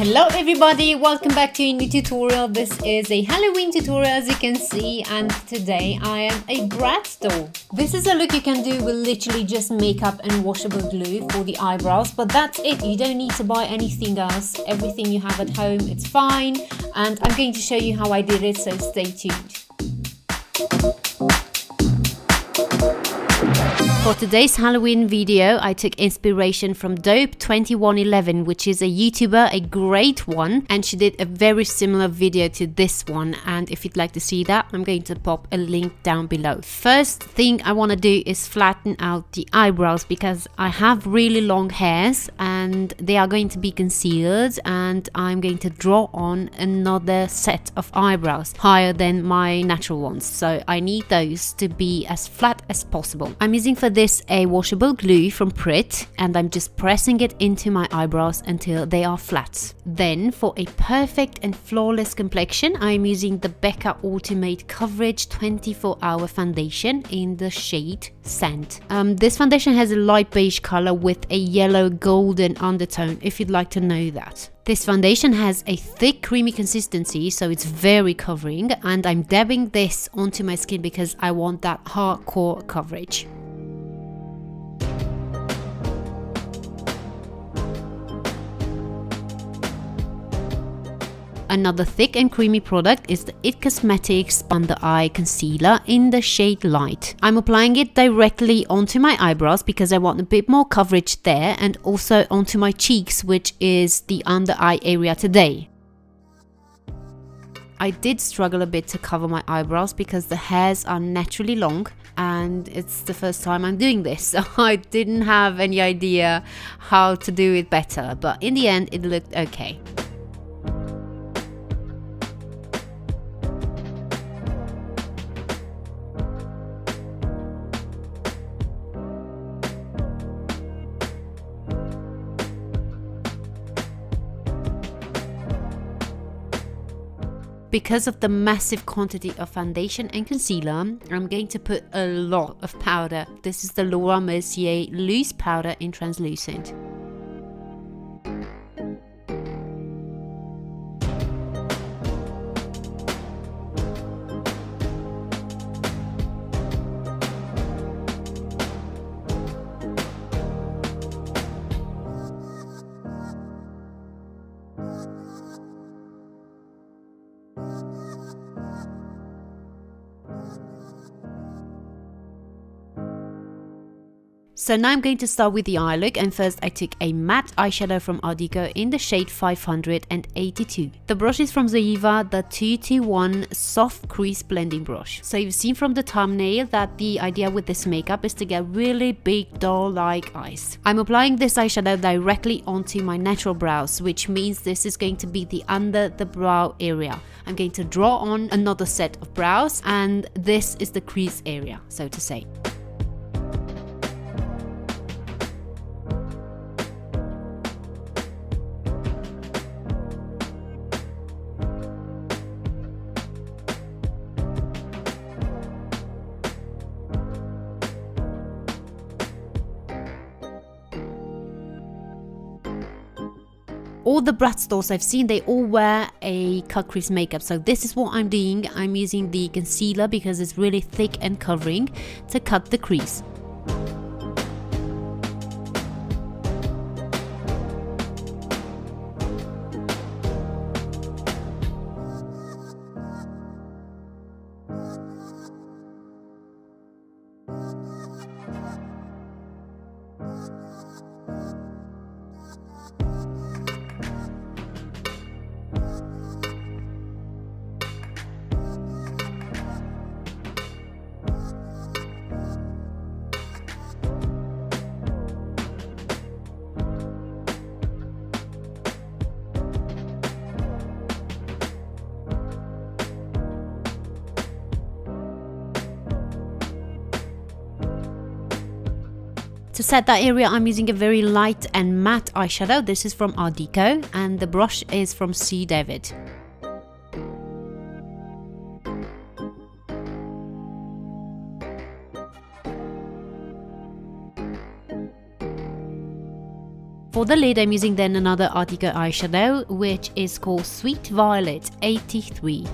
Hello everybody, welcome back to a new tutorial. This is a Halloween tutorial as you can see, and today I am a Bratz doll. This is a look you can do with literally just makeup and washable glue for the eyebrows, but that's it. You don't need to buy anything else. Everything you have at home, it's fine, and I'm going to show you how I did it, so stay tuned. For today's Halloween video, I took inspiration from Dope2111, which is a YouTuber, a great one, and she did a very similar video to this one, and if you'd like to see that, I'm going to pop a link down below. First thing I want to do is flatten out the eyebrows because I have really long hairs and they are going to be concealed, and I'm going to draw on another set of eyebrows higher than my natural ones, so I need those to be as flat as possible. I'm using for this a washable glue from Bratz, and I'm just pressing it into my eyebrows until they are flat. Then for a perfect and flawless complexion, I'm using the Becca Ultimate Coverage 24-Hour Foundation in the shade Sand. This foundation has a light beige color with a yellow golden undertone, if you'd like to know that. This foundation has a thick creamy consistency, so it's very covering, and I'm dabbing this onto my skin because I want that hardcore coverage. Another thick and creamy product is the IT Cosmetics Under Eye Concealer in the shade Light. I'm applying it directly onto my eyebrows because I want a bit more coverage there, and also onto my cheeks, which is the under eye area today. I did struggle a bit to cover my eyebrows because the hairs are naturally long, and it's the first time I'm doing this, so I didn't have any idea how to do it better, but in the end it looked okay. Because of the massive quantity of foundation and concealer, I'm going to put a lot of powder. This is the Laura Mercier Loose Powder in Translucent. So now I'm going to start with the eye look, and first I took a matte eyeshadow from Ardico in the shade 582. The brush is from Zoeva, the 221 Soft Crease Blending Brush. So you've seen from the thumbnail that the idea with this makeup is to get really big doll-like eyes. I'm applying this eyeshadow directly onto my natural brows, which means this is going to be the under the brow area. I'm going to draw on another set of brows, and this is the crease area, so to say. All the Bratz dolls I've seen, they all wear a cut crease makeup, so this is what I'm doing. I'm using the concealer because it's really thick and covering to cut the crease. To set that area, I'm using a very light and matte eyeshadow. This is from Ardico, and the brush is from C. David. For For the lid, I'm using then another Artico eyeshadow, which is called Sweet Violet 83.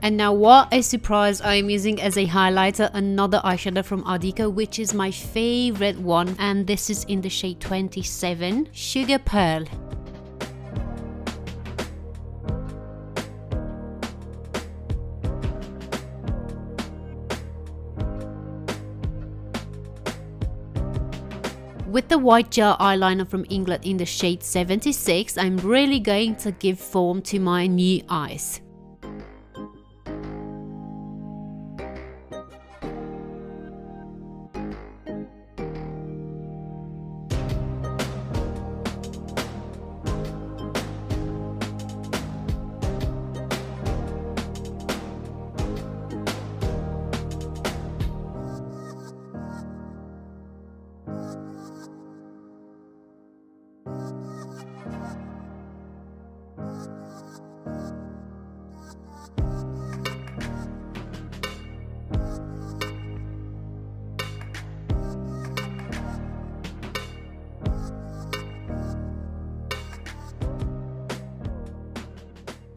And now what a surprise, I am using as a highlighter another eyeshadow from Artico, which is my favorite one, and this is in the shade 27, Sugar Pearl. With the white gel eyeliner from England in the shade 76, I'm really going to give form to my new eyes.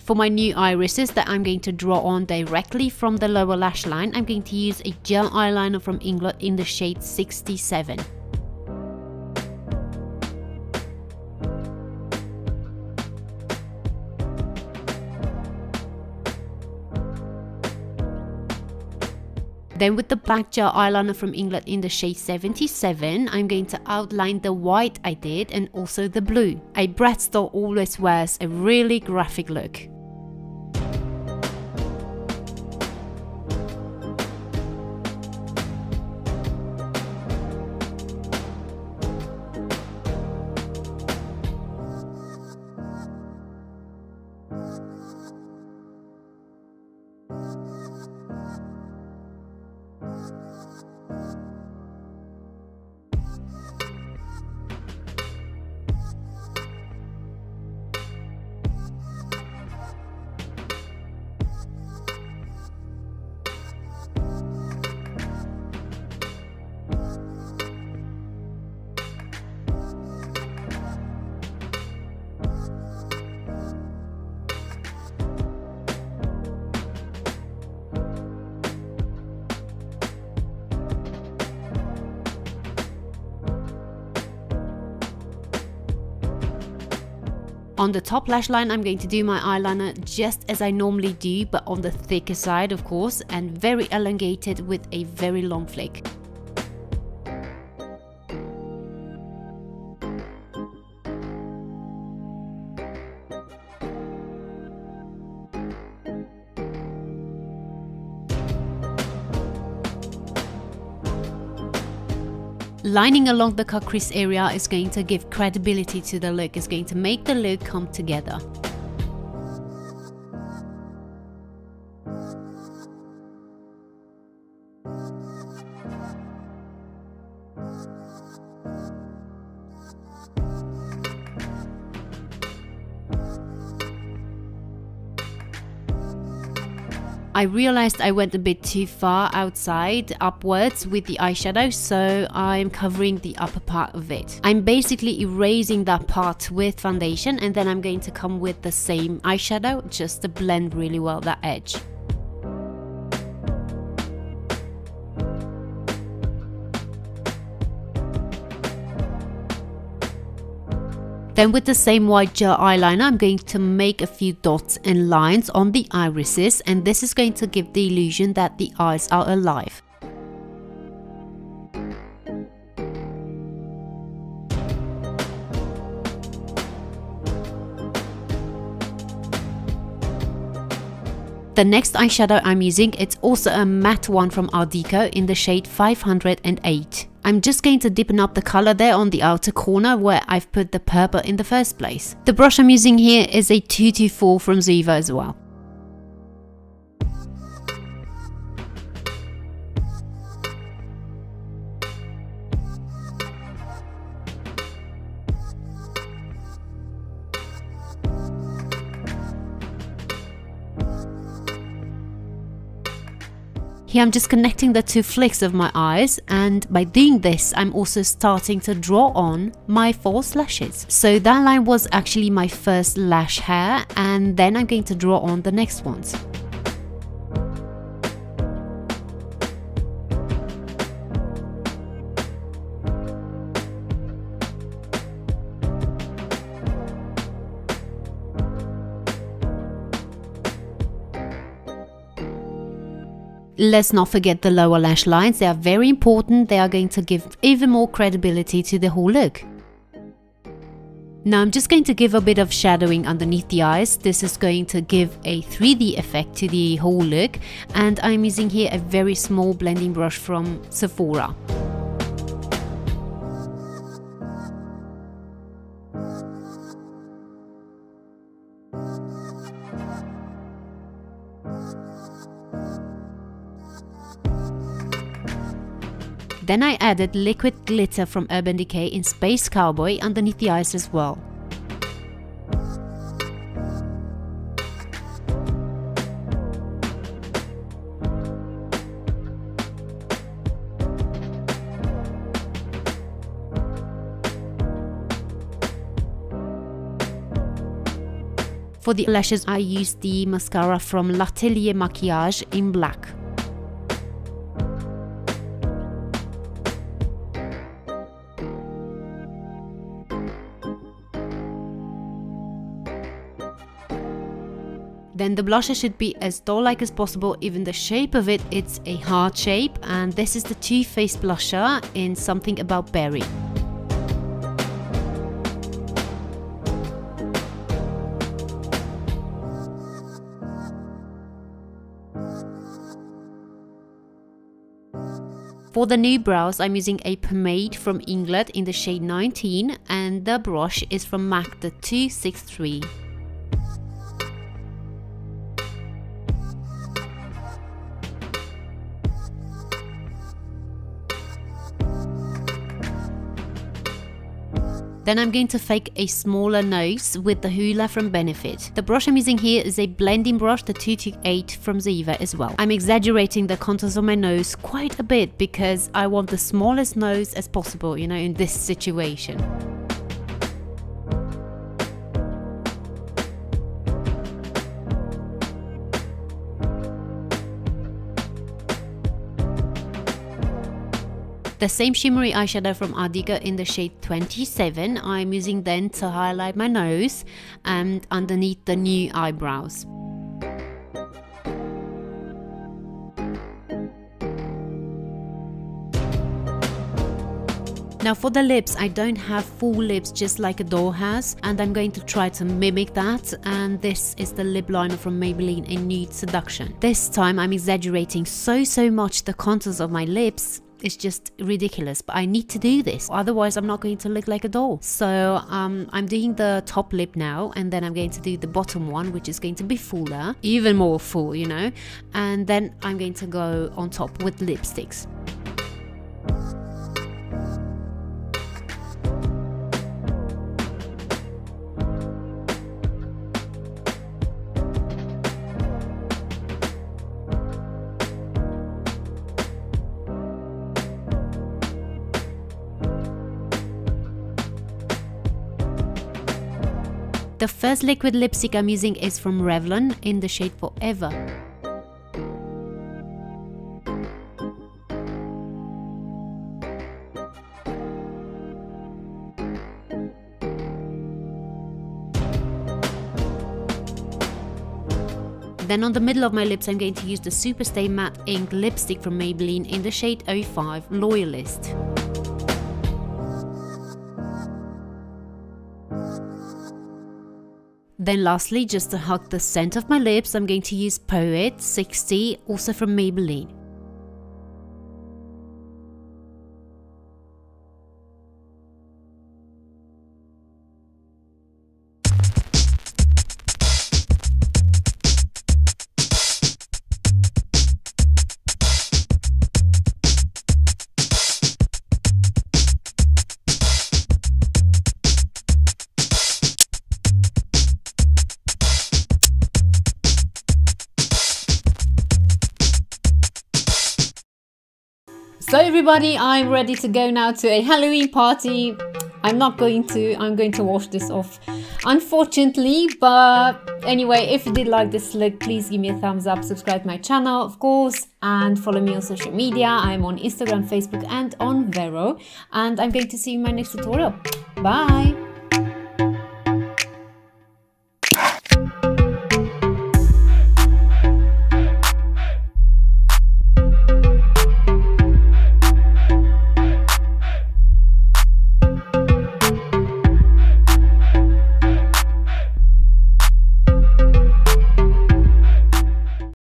For my new irises that I'm going to draw on directly from the lower lash line, I'm going to use a gel eyeliner from England in the shade 67. Then with the black gel eyeliner from England in the shade 77, I'm going to outline the white I did and also the blue. A Bratz doll always wears a really graphic look. On the top lash line, I'm going to do my eyeliner just as I normally do, but on the thicker side, of course, and very elongated with a very long flick. Lining along the cut crease area is going to give credibility to the look, is going to make the look come together. I realized I went a bit too far outside, upwards with the eyeshadow, so I'm covering the upper part of it. I'm basically erasing that part with foundation, and then I'm going to come with the same eyeshadow just to blend really well that edge. Then with the same white gel eyeliner, I'm going to make a few dots and lines on the irises, and this is going to give the illusion that the eyes are alive. The next eyeshadow I'm using, it's also a matte one from Art Deco in the shade 508. I'm just going to deepen up the color there on the outer corner where I've put the purple in the first place. The brush I'm using here is a 224 from VERO as well. Here I'm just connecting the two flicks of my eyes, and by doing this I'm also starting to draw on my false lashes. So that line was actually my first lash hair, and then I'm going to draw on the next ones. Let's not forget the lower lash lines. They are very important. They are going to give even more credibility to the whole look. Now I'm just going to give a bit of shadowing underneath the eyes. This is going to give a 3D effect to the whole look, and I'm using here a very small blending brush from Sephora. Then I added liquid glitter from Urban Decay in Space Cowboy underneath the eyes as well. For the lashes I used the mascara from L'Atelier Maquillage in black. Then the blusher should be as doll-like as possible. Even the shape of it, it's a heart shape, and this is the Too Faced blusher in Something About Berry. For the new brows, I'm using a pomade from England in the shade 19, and the brush is from MAC, the 263. Then I'm going to fake a smaller nose with the Hoola from Benefit. The brush I'm using here is a blending brush, the 228 from VERO as well. I'm exaggerating the contours of my nose quite a bit because I want the smallest nose as possible, you know, in this situation. The same shimmery eyeshadow from Art Deco in the shade 27 I'm using then to highlight my nose and underneath the new eyebrows. Now for the lips, I don't have full lips just like a doll has, and I'm going to try to mimic that, and this is the lip liner from Maybelline in Nude Seduction. This time I'm exaggerating so much the contours of my lips. It's just ridiculous, but I need to do this, otherwise I'm not going to look like a doll. So I'm doing the top lip now, and then I'm going to do the bottom one, which is going to be fuller, even more full, you know, and then I'm going to go on top with lipsticks. The first liquid lipstick I'm using is from Revlon in the shade Forever. Then on the middle of my lips I'm going to use the Superstay Matte Ink lipstick from Maybelline in the shade 05 Loyalist. Then lastly, just to hug the scent of my lips, I'm going to use Poet 60, also from Maybelline. So everybody, I'm ready to go now to a Halloween party. I'm going to wash this off, unfortunately, but anyway, if you did like this look, please give me a thumbs up, subscribe to my channel, of course, and follow me on social media. I'm on Instagram, Facebook, and on VERO, and I'm going to see you in my next tutorial. Bye!